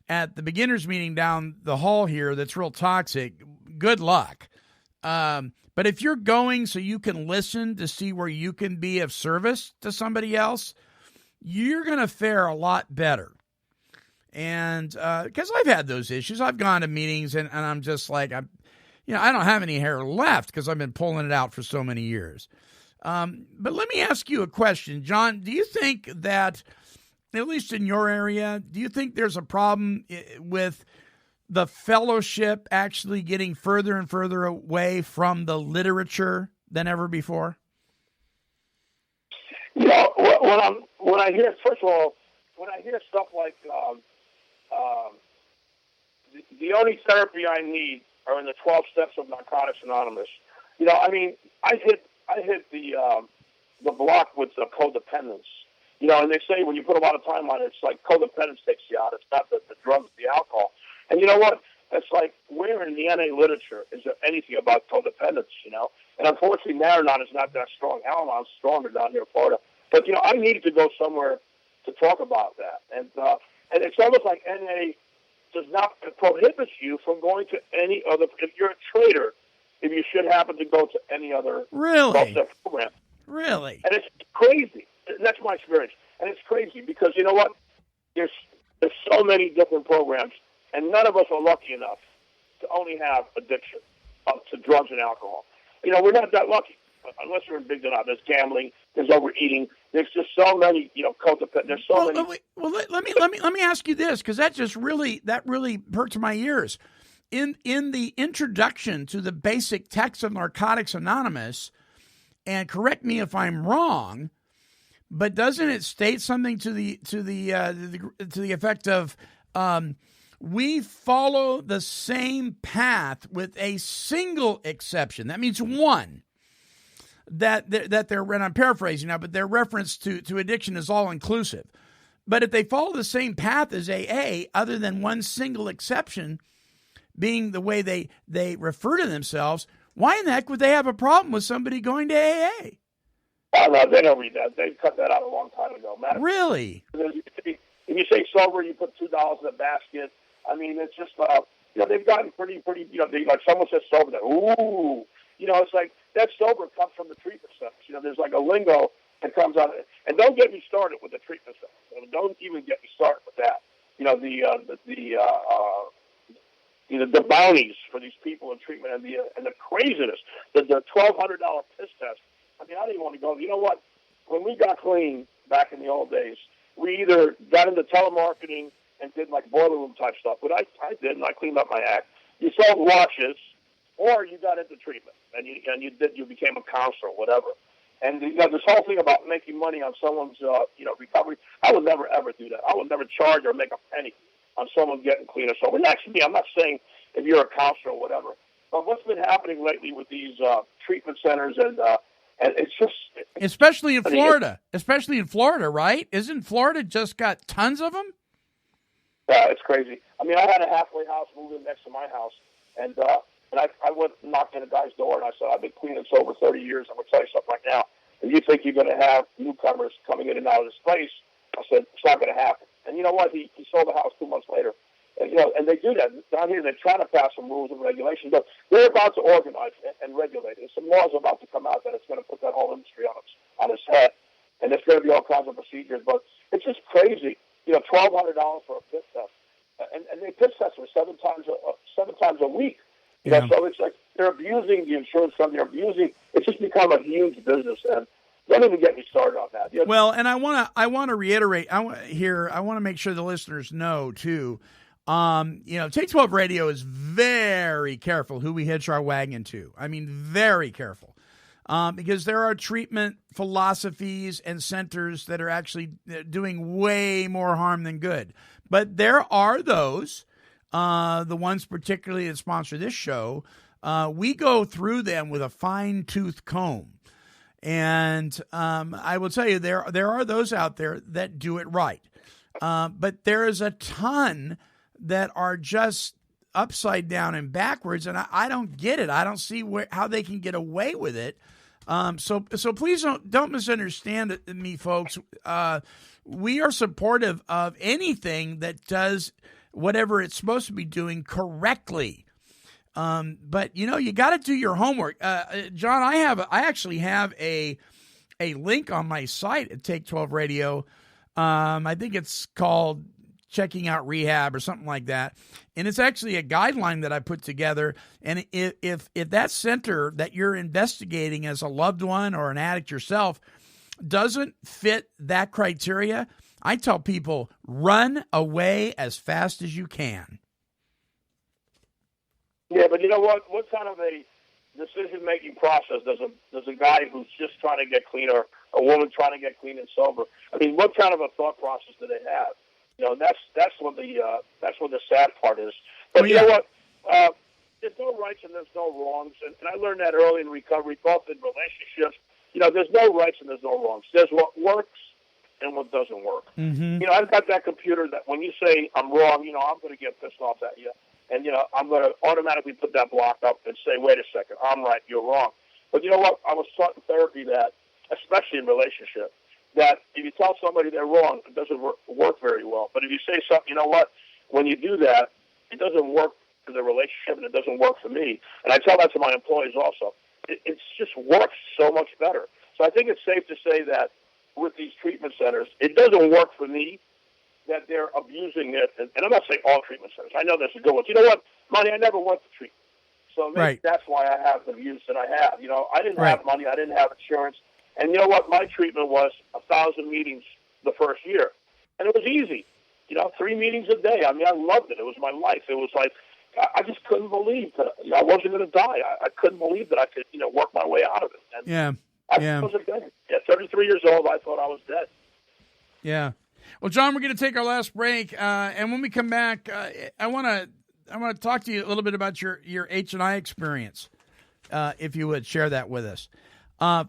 at the beginners meeting down the hall here that's real toxic, good luck. But if you're going so you can listen to see where you can be of service to somebody else, you're going to fare a lot better. And because I've had those issues, I've gone to meetings and I'm just like, I don't have any hair left because I've been pulling it out for so many years. But let me ask you a question, John. Do you think that, at least in your area, do you think there's a problem with the fellowship actually getting further and further away from the literature than ever before? You know, when I hear, first of all, when I hear stuff like the only therapy I need are in the 12 steps of Narcotics Anonymous. You know, I mean, I hit the block with the codependence. You know, and they say when you put a lot of time on it, it's like codependence takes you out. It's not the drugs, the alcohol. And you know what? It's like, where in the NA literature is there anything about codependence, you know? And unfortunately, Al-anon is not that strong. Al-anon's stronger down here in Florida. But, you know, I needed to go somewhere to talk about that. And it's almost like NA does not prohibit you from going to any other. If you're a trader, if you should happen to go to any other program. Really? And it's crazy. That's my experience. And it's crazy because, you know what? There's so many different programs, and none of us are lucky enough to only have addiction to drugs and alcohol. You know, we're not that lucky, unless you're in big enough. There's gambling, there's overeating, there's just so many, you know, codependent. There's so many. Well, let me ask you this, because that really hurts my ears. In the introduction to the basic text of Narcotics Anonymous, and correct me if I'm wrong, but doesn't it state something to the effect of we follow the same path with a single exception? That means one. That they're, and I'm paraphrasing now, but their reference to addiction is all inclusive. But if they follow the same path as AA, other than one single exception being the way they refer to themselves, why in the heck would they have a problem with somebody going to AA? Oh, no, they don't read that. They cut that out a long time ago. Really? If you say sober, you put $2 in a basket. I mean, it's just, you know, they've gotten pretty, you know, like someone says sober, they're, ooh. You know, it's like that sober comes from the treatment centers. You know, there's like a lingo that comes out of it. And don't get me started with the treatment centers. I mean, don't even get me started with that. You know, the bounties for these people in treatment and the craziness, the $1,200 piss test. I mean, I didn't want to go. You know what? When we got clean back in the old days, we either got into telemarketing and did like boiler room type stuff, but I did, and I cleaned up my act. You sold watches, or you got into treatment, and you became a counselor, or whatever. And you know, this whole thing about making money on someone's recovery, I would never ever do that. I would never charge or make a penny on someone getting clean or sober. And actually, I'm not saying if you're a counselor or whatever, but what's been happening lately with these treatment centers and it's just... Especially in Florida, right? Isn't Florida just got tons of them? Yeah, it's crazy. I mean, I had a halfway house moved in next to my house, and I went and knocked on a guy's door, and I said, I've been clean and sober 30 years. I'm going to tell you something right now. If you think you're going to have newcomers coming in and out of this place, I said, it's not going to happen. And you know what? He sold the house 2 months later. And, you know, and they do that. Down here, they're trying to pass some rules and regulations, but they're about to organize and regulate it. Some laws are about to come out that it's going to put that whole industry on its head. And there's going to be all kinds of procedures. But it's just crazy. You know, $1,200 for a piss test. And they piss test for seven times a week. You know, so it's like they're abusing the insurance company. They're abusing. It's just become a huge business. And don't even get me started on that. You know, well, and I want to reiterate. I want to make sure the listeners know too. You know, Take 12 Radio is very careful who we hitch our wagon to. I mean, very careful. because there are treatment philosophies and centers that are actually doing way more harm than good. But there are those, the ones particularly that sponsor this show, we go through them with a fine-tooth comb. And I will tell you, there are those out there that do it right. But there is a ton that are just upside down and backwards, and I don't get it. I don't see how they can get away with it. So please don't misunderstand me, folks. We are supportive of anything that does whatever it's supposed to be doing correctly. But you got to do your homework. John, I actually have a link on my site at Take 12 Radio. I think it's called Checking Out Rehab or something like that. And it's actually a guideline that I put together. And if that center that you're investigating as a loved one or an addict yourself doesn't fit that criteria, I tell people, run away as fast as you can. Yeah, but you know what? What kind of a decision-making process does a guy who's just trying to get clean or a woman trying to get clean and sober? I mean, what kind of a thought process do they have? That's what the sad part is. But you know what? There's no rights and there's no wrongs, and I learned that early in recovery, both in relationships. There's no rights and there's no wrongs. There's what works and what doesn't work. Mm-hmm. I've got that computer that when you say I'm wrong, I'm going to get pissed off at you. And, I'm going to automatically put that block up and say, wait a second, I'm right, you're wrong. But you know what? I was taught in therapy that, especially in relationship, that if you tell somebody they're wrong, it doesn't work very well. But if you say something, you know what? When you do that, it doesn't work for the relationship and it doesn't work for me. And I tell that to my employees also. It just works so much better. So I think it's safe to say that with these treatment centers, it doesn't work for me, that they're abusing it. And I'm not saying all treatment centers. I know there's a good ones. You know what, Monty, I never went to treatment. So maybe that's why I have the views that I have. I didn't have money. I didn't have insurance. And you know what? My treatment was 1,000 meetings the first year. And it was easy. 3 meetings a day. I mean, I loved it. It was my life. It was like, I just couldn't believe that I wasn't going to die. I couldn't believe that I could, work my way out of it. And I wasn't dead. At 33 years old, I thought I was dead. Yeah. Well, John, we're going to take our last break, and when we come back, I want to talk to you a little bit about your H&I experience, if you would share that with us.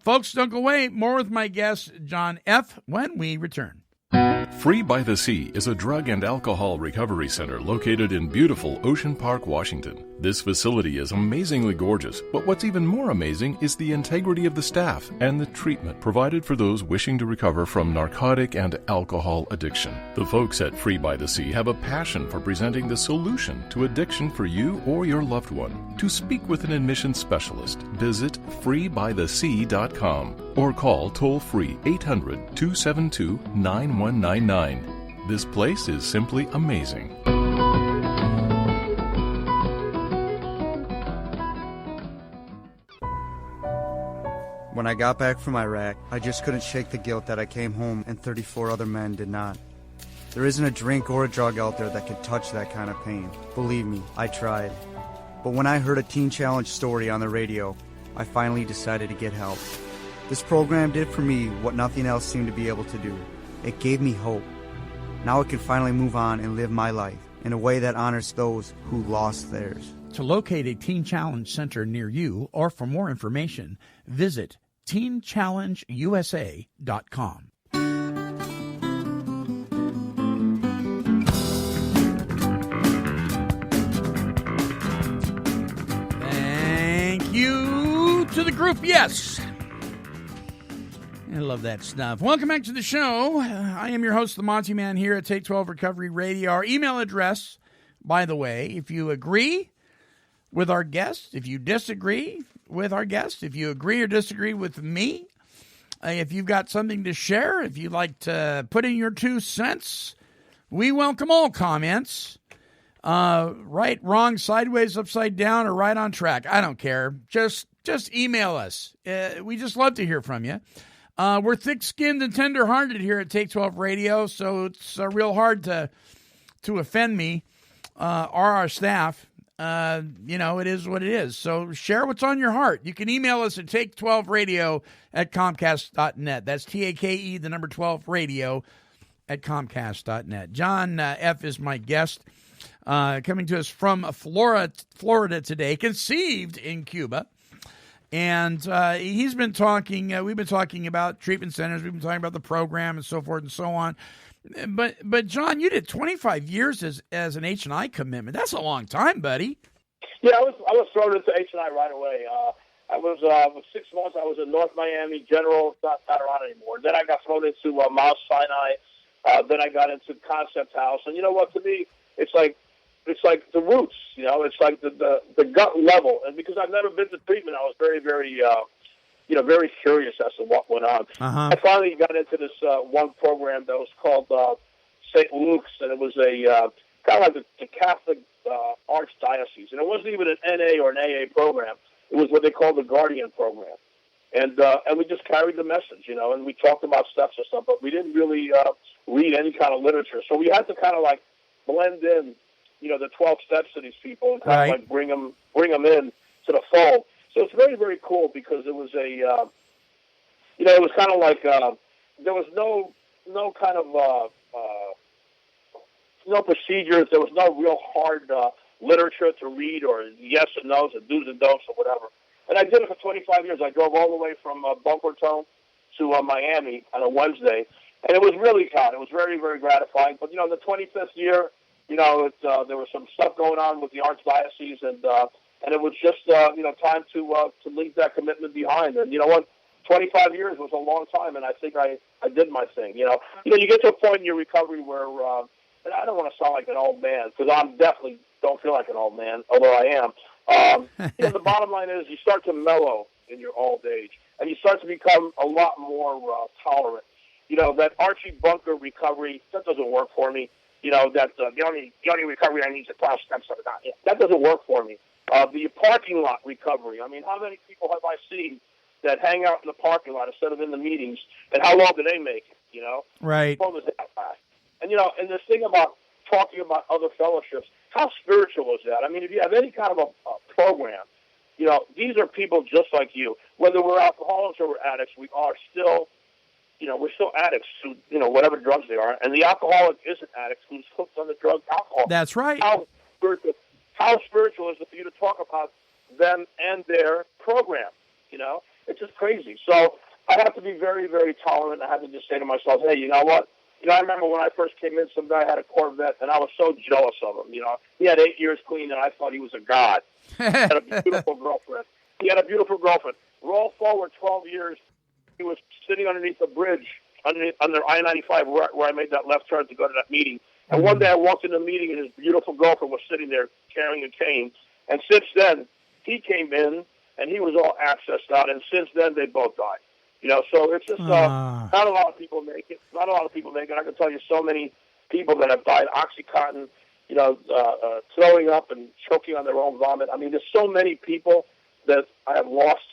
Folks, don't go away. More with my guest, John F., when we return. Free by the Sea is a drug and alcohol recovery center located in beautiful Ocean Park, Washington. This facility is amazingly gorgeous, but what's even more amazing is the integrity of the staff and the treatment provided for those wishing to recover from narcotic and alcohol addiction. The folks at Free by the Sea have a passion for presenting the solution to addiction for you or your loved one. To speak with an admission specialist, visit freebythesea.com or call toll-free 800-272-9199. This place is simply amazing. When I got back from Iraq, I just couldn't shake the guilt that I came home and 34 other men did not. There isn't a drink or a drug out there that can touch that kind of pain. Believe me, I tried. But when I heard a Teen Challenge story on the radio, I finally decided to get help. This program did for me what nothing else seemed to be able to do. It gave me hope. Now I can finally move on and live my life in a way that honors those who lost theirs. To locate a Teen Challenge Center near you, or for more information, visit teenchallengeusa.com. Thank you to the group, yes. I love that stuff. Welcome back to the show. I am your host, the Monty'man, here at Take 12 Recovery Radio. Our email address, by the way, if you agree with our guest, if you disagree with our guest, if you agree or disagree with me, if you've got something to share, if you'd like to put in your 2 cents, we welcome all comments. Right, wrong, sideways, upside down, or right on track. I don't care. Just email us. We just love to hear from you. We're thick-skinned and tender-hearted here at Take 12 Radio, so it's real hard to offend me or our staff. it is what it is. So share what's on your heart. You can email us at take12radio@comcast.net. That's TAKE, the number 12 radio at comcast.net. John F. is my guest, coming to us from Florida today, conceived in Cuba. And he's been talking, we've been talking about treatment centers, we've been talking about the program and so forth and so on. But John, you did 25 years as an H&I commitment. That's a long time, buddy. Yeah, I was thrown into H&I right away. I was with 6 months. I was in North Miami General, not around anymore. Then I got thrown into Mount Sinai. Then I got into Concept House, and you know what? To me, it's like the roots. It's like the gut level. And because I've never been to treatment, I was very, very very curious as to what went on. I finally got into this one program that was called St. Luke's, and it was a kind of like the Catholic Archdiocese, and it wasn't even an NA or an AA program. It was what they called the Guardian program, and we just carried the message, and we talked about steps and stuff, but we didn't really read any kind of literature, so we had to kind of like blend in, the 12 steps to these people and kind of like bring them in to the fold. So it's very, very cool because it was it was kind of like there was no kind of no procedures. There was no real hard literature to read or yes and no's and do's and don'ts or whatever. And I did it for 25 years. I drove all the way from Boca Raton to Miami on a Wednesday, and it was really fun. It was very, very gratifying. But the 25th year, there was some stuff going on with the Archdiocese, and it was just time to leave that commitment behind. And you know what, 25 years was a long time, and I think I did my thing. You get to a point in your recovery where, and I don't want to sound like an old man because I'm definitely don't feel like an old man, although I am. The bottom line is you start to mellow in your old age, and you start to become a lot more tolerant. That Archie Bunker recovery, that doesn't work for me. That the only recovery I need is 12 steps at a time. That doesn't work for me. The parking lot recovery. I mean, how many people have I seen that hang out in the parking lot instead of in the meetings, and how long do they make it, Right. What was that last? And, and this thing about talking about other fellowships, how spiritual is that? I mean, if you have any kind of a program, these are people just like you. Whether we're alcoholics or we're addicts, we are still, we're still addicts to, whatever drugs they are. And the alcoholic is an addict who's hooked on the drug alcohol. That's right. How spiritual is it for you to talk about them and their program? It's just crazy. So I have to be very, very tolerant. I have to just say to myself, hey, you know what? I remember when I first came in, some guy had a Corvette, and I was so jealous of him. He had 8 years clean, and I thought he was a god. He had a beautiful girlfriend. Roll forward 12 years, he was sitting underneath a bridge under I-95 where I made that left turn to go to that meeting. And one day I walked in the meeting, and his beautiful girlfriend was sitting there carrying a cane. And since then, he came in, and he was all accessed out. And since then, they both died. So it's just not a lot of people make it. Not a lot of people make it. I can tell you so many people that have died OxyContin, throwing up and choking on their own vomit. I mean, there's so many people that I have lost,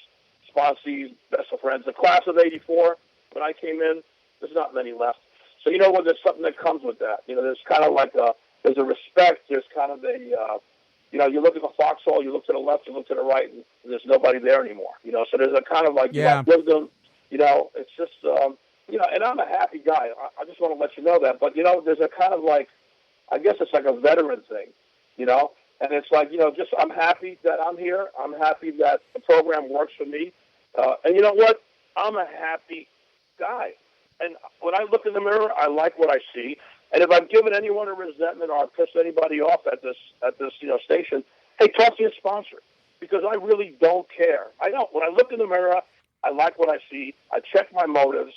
sponsees, best of friends. The class of 84, when I came in, there's not many left. So there's something that comes with that. There's kind of like there's a respect. There's kind of a, you look at the foxhole, you look to the left, you look to the right, and there's nobody there anymore. So there's a kind of like wisdom. It's just, and I'm a happy guy. I just want to let you know that. But, there's a kind of like, I guess it's like a veteran thing, and it's like, just I'm happy that I'm here. I'm happy that the program works for me. And you know what? I'm a happy guy. And when I look in the mirror, I like what I see. And if I've given anyone a resentment or I've pissed anybody off at this station, hey, talk to your sponsor because I really don't care. I don't. When I look in the mirror, I like what I see. I check my motives,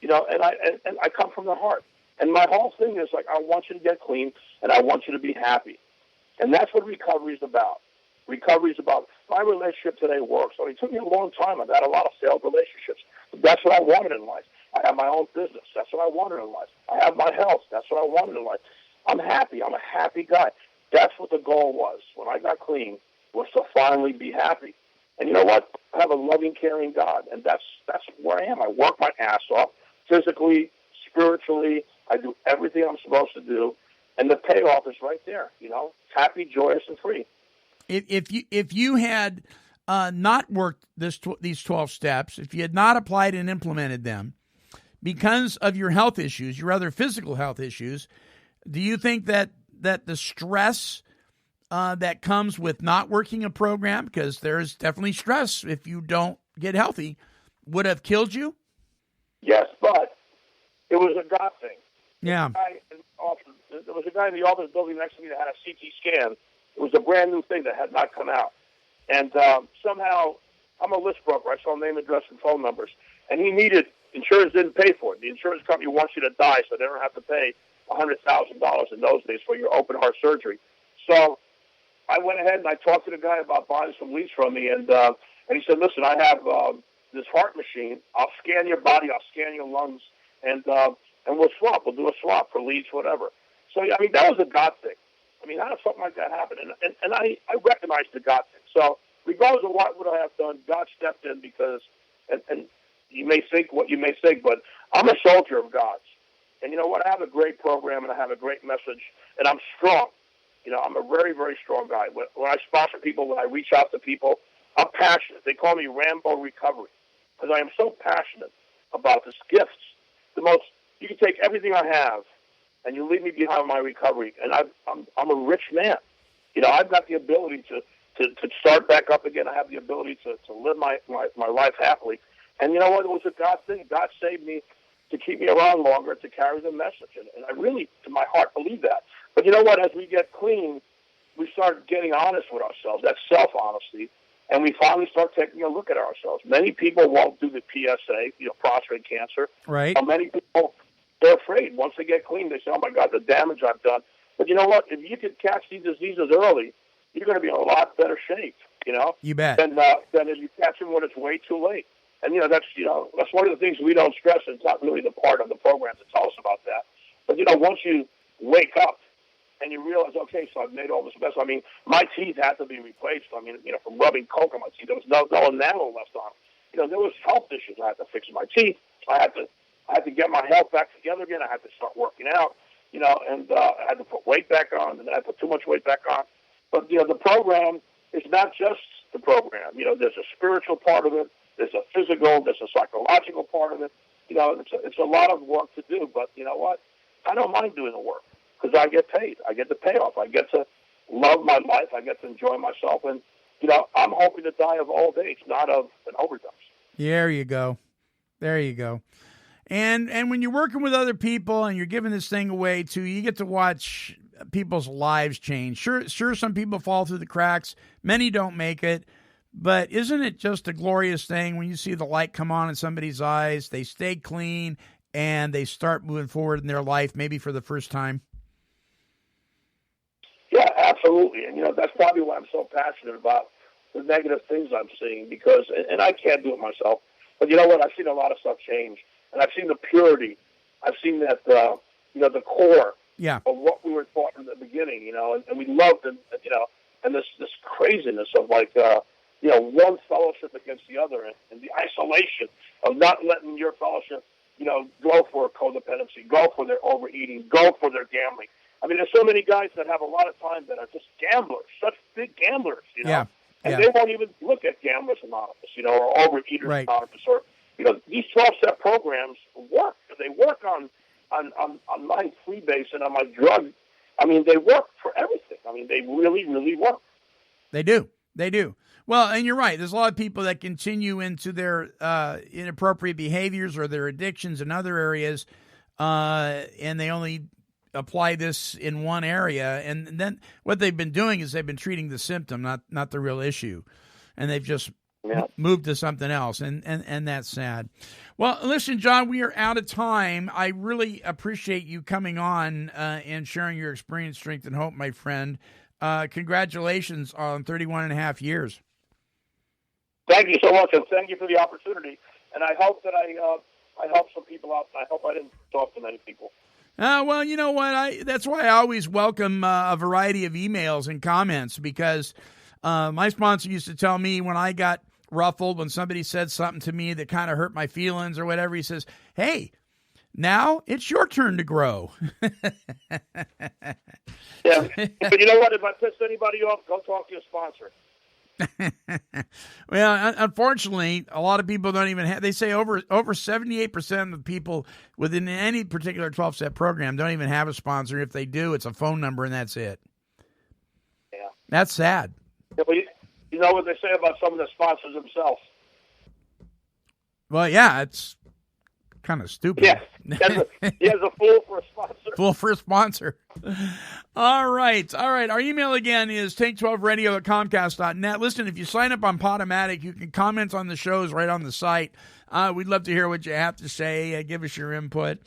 and I come from the heart. And my whole thing is like, I want you to get clean and I want you to be happy. And that's what recovery is about. Recovery is about my relationship today works. So it took me a long time. I've had a lot of failed relationships. But that's what I wanted in life. I have my own business. That's what I wanted in life. I have my health. That's what I wanted in life. I'm happy. I'm a happy guy. That's what the goal was when I got clean, was to finally be happy. And you know what? I have a loving, caring God, and that's where I am. I work my ass off, physically, spiritually. I do everything I'm supposed to do, and the payoff is right there. Happy, joyous, and free. If you had not worked these 12 steps, if you had not applied and implemented them because of your health issues, your other physical health issues, do you think that the stress that comes with not working a program, because there's definitely stress if you don't get healthy, would have killed you? Yes, but it was a God thing. Yeah. There was a guy in the office building next to me that had a CT scan. It was a brand new thing that had not come out. And somehow, I'm a list broker. I saw name, address, and phone numbers. And he needed, insurance didn't pay for it. The insurance company wants you to die so they don't have to pay $100,000 in those days for your open heart surgery. So I went ahead and I talked to the guy about buying some leads from me. And he said, listen, I have this heart machine. I'll scan your body. I'll scan your lungs. And we'll swap. We'll do a swap for leads, whatever. So, I mean, that was a God thing. I mean, how did something like that happen? And I recognized the God thing. So regardless of what would I have done, God stepped in because, and you may think what you may think, but I'm a soldier of God's. And you know what? I have a great program and I have a great message, and I'm strong. You know, I'm a very, very strong guy. When I sponsor people, when I reach out to people, I'm passionate. They call me Rambo Recovery because I am so passionate about this gift. You can take everything I have and you leave me behind my recovery, and I'm a rich man. You know, I've got the ability to start back up again. I have the ability to live my life happily. And you know what? It was a God thing. God saved me to keep me around longer, to carry the message. And I really, to my heart, believe that. But you know what? As we get clean, we start getting honest with ourselves. That's self-honesty. And we finally start taking a look at ourselves. Many people won't do the PSA, prostate cancer. Right. Many people, they're afraid. Once they get clean, they say, oh, my God, the damage I've done. But you know what? If you could catch these diseases early, you're going to be in a lot better shape, You bet. than if you catch them when it's way too late. And, that's one of the things we don't stress. It's not really the part of the program to tell us about that. But, once you wake up and you realize, okay, so I've made all this mess. I mean, my teeth had to be replaced. I mean, from rubbing coke on my teeth, there was no enamel left on them. There was health issues. I had to fix my teeth. I had to get my health back together again. I had to start working out, and I had to put weight back on, and I put too much weight back on. But, the program is not just the program. There's a spiritual part of it. There's a physical, there's a psychological part of it. It's a lot of work to do. But you know what? I don't mind doing the work because I get paid. I get the payoff. I get to love my life. I get to enjoy myself. And, I'm hoping to die of old age, not of an overdose. There you go. There you go. And when you're working with other people and you're giving this thing away too, you get to watch people's lives change. Sure, some people fall through the cracks. Many don't make it. But isn't it just a glorious thing when you see the light come on in somebody's eyes, they stay clean, and they start moving forward in their life, maybe for the first time? Yeah, absolutely. And, that's probably why I'm so passionate about the negative things I'm seeing because, and I can't do it myself, but you know what? I've seen a lot of stuff change, and I've seen the purity. I've seen that, the core of what we were taught in the beginning, and we loved it, and this craziness of one fellowship against the other and the isolation of not letting your fellowship, go for codependency, go for their overeating, go for their gambling. I mean, there's so many guys that have a lot of time that are just gamblers, such big gamblers, And they won't even look at Gamblers Anonymous, or Overeaters Anonymous, or, these 12-step programs work. They work on my freebase and on my drug. I mean, they work for everything. I mean, they really, really work. They do. They do. Well, and you're right. There's a lot of people that continue into their inappropriate behaviors or their addictions in other areas, and they only apply this in one area. And then what they've been doing is they've been treating the symptom, not the real issue. And they've just moved to something else, and that's sad. Well, listen, John, we are out of time. I really appreciate you coming on and sharing your experience, strength, and hope, my friend. Congratulations on 31 and a half years. Thank you so much, and thank you for the opportunity. And I hope that I helped some people out. I hope I didn't talk to many people. Well, you know what? That's why I always welcome a variety of emails and comments because my sponsor used to tell me when I got ruffled, when somebody said something to me that kind of hurt my feelings or whatever, he says, hey, Now it's your turn to grow. Yeah, but you know what? If I piss anybody off, go talk to your sponsor. Well, unfortunately, a lot of people don't even have, they say over 78% of people within any particular 12-step program don't even have a sponsor. If they do, it's a phone number and that's it. Yeah. That's sad. Yeah, but you know what they say about some of the sponsors themselves. Well, yeah, it's kind of stupid. Yeah, he has a fool for a sponsor. Fool for a sponsor. All right. Our email again is take12radio@comcast.net. Listen, if you sign up on Podomatic, you can comment on the shows right on the site. We'd love to hear what you have to say. Give us your input.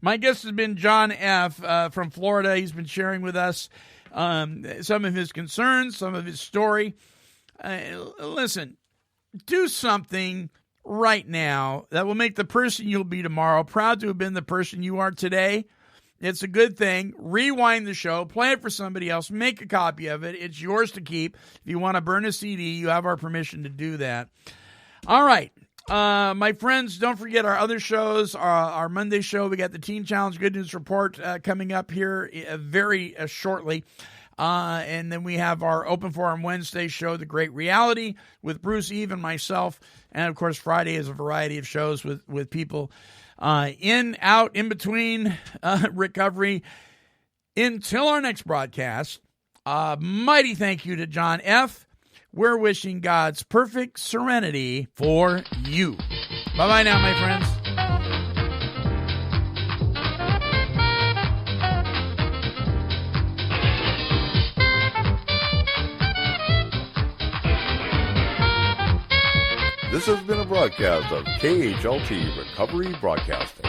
My guest has been John F. From Florida. He's been sharing with us some of his concerns, some of his story. Listen, do something right now that will make the person you'll be tomorrow proud to have been the person you are today. It's a good thing. Rewind the show, play it for somebody else, make a copy of it. It's yours to keep. If you want to burn a CD, you have our permission to do that. All right. My friends, don't forget our other shows. Our Monday show, we got the Teen Challenge Good News Report coming up here very shortly. And then we have our Open Forum Wednesday show, The Great Reality, with Bruce, Eve, and myself. And, of course, Friday is a variety of shows with people in, out, in between recovery. Until our next broadcast, mighty thank you to John F. We're wishing God's perfect serenity for you. Bye-bye now, my friends. This has been a broadcast of KHLT Recovery Broadcasting.